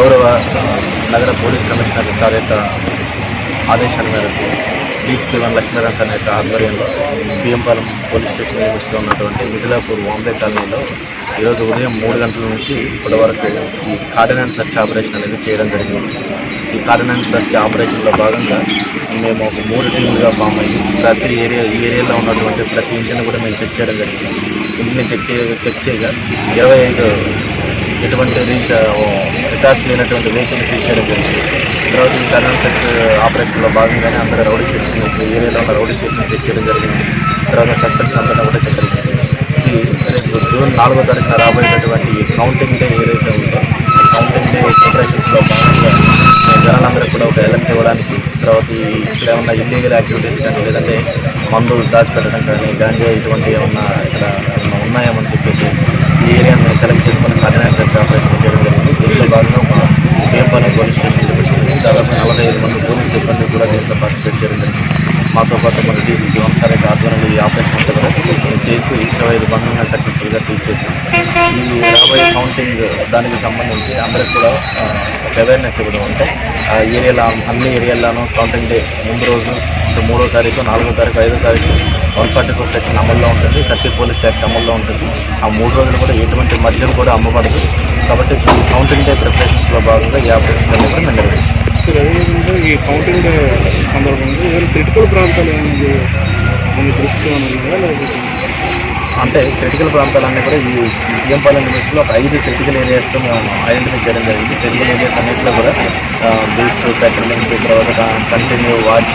గౌరవ నగర police commissioner sir యొక్క ఆదేశాల మేరకు DSP-1 లక్ష్మీనారాయణ సార్ యొక్క ఆధ్వర్యంలో బియ్యంపాలెం పోలీస్ స్టేషన్ లిమిట్స్లో ఉన్నటువంటి మిథిలాపూర్ బాంబే కాలనీలో ఈరోజు ఉదయం 3 గంటల నుంచి ఇప్పటి వరకు ఈ కార్డినెన్స్ సెర్చ్ ఆపరేషన్ అనేది చేయడం జరిగింది. ఈ కార్డినెన్స్ సెర్చ్ ఆపరేషన్లో భాగంగా మేము ఒక 3 టీములుగా ఫామ్ అయ్యి ప్రతి ఏరియాలో ఉన్నటువంటి ప్రతి ఇంటిని కూడా మేము చెక్ చేయడం జరిగింది. ఇంటిని చెక్ చేయగా 25 ఎటువంటి రికార్డ్స్ లేనటువంటి వెహికల్స్ సీజ్ చేయడం జరిగింది. తర్వాత ఈ కార్డినెన్స్ సెర్చ్ ఆపరేషన్లో భాగంగానే అందరూ రౌడీ స్టేషన్ ఏరియాలో ఉన్న రౌడీ స్టేషన్ చెక్ చేయడం జరిగింది. తర్వాత సస్పెక్ట్స్ అందరూ కూడా చెక్ జరిగింది. ఇది రేపు జూన్ 4వ తారీఖున రాబోయేటటువంటి ఈ కౌంటింగ్ డే ఏదైతే ఉందో కౌంటింగ్ డే ప్రిపరేషన్స్లో భాగంగా జనాలందరూ కూడా ఒక ఎలర్ట్ ఇవ్వడానికి, తర్వాత ఇక్కడ ఏమన్నా ఇల్లీగల్ యాక్టివిటీస్ కానీ లేదంటే మందులు దాచిపెట్టడం కానీ గాంజా ఇటువంటి ఏమన్నా ఇక్కడ ఉన్నాయేమని చెప్పేసి ఈ ఏరియాని సెలెక్ట్ చేసుకుని కార్డినెన్స్ సెర్చ్ ఆపరేషన్ చేయడం జరిగింది. దీంట్లో భాగంగా మా బియ్యంపాలెం పోలీస్ స్టేషన్ లిమిట్స్ దాదాపు 45 మంది పోలీస్ సిబ్బంది కూడా దీంట్లో పార్టిసిపేట్ చేయడం జరిగింది. మాతో పాటు మన DSP-1 సార్ యొక్క ఆధ్వర్యంలో ఈ ఆపరేషన్ అంతా కూడా చేసి 25 బంధంగా సక్సెస్ఫుల్గా సీజ్ చేసాం. ఈ రాబోయే కౌంటింగ్ దానికి సంబంధించి అందరికి కూడా ఒక అవేర్నెస్ ఇవ్వడం, అంటే ఆ ఏరియాలో అన్ని ఏరియాల్లోనూ కౌంటింగ్ డే ముందు రోజు 3వ తారీఖు, 4వ తారీఖు, 5వ తారీఖు 144 సెక్షన్ అమల్లో ఉంటుంది, 30 పోలీస్ యాక్ట్ అమల్లో ఉంటుంది. ఆ 3 రోజులు కూడా ఎటువంటి మద్యం కూడా అమ్మబడదు. కాబట్టి ఈ కౌంటింగ్ డే ప్రిపరేషన్స్లో భాగంగా ఈ ఆపరేషన్స్ అన్ని కూడా మేము నిర్వహిస్తాం. ఈ కౌంటింగ్ డే సందర్భంగా ఏదైనా క్రిటికల్ ప్రాంతాలు ఏమైనా దృష్టిలో అంటే క్రిటికల్ ప్రాంతాలన్నీ కూడా ఈ బియ్యంపాలెం లిమిట్స్లో ఒక 5 క్రిటికల్ ఏరియాస్తో మేము ఐడెంటిఫై చేయడం జరిగింది. క్రిటికల్ ఏరియాస్ అన్నింటిలో కూడా బీట్స్, పెట్రోలింగ్స్, తర్వాత కంటిన్యూ వాచ్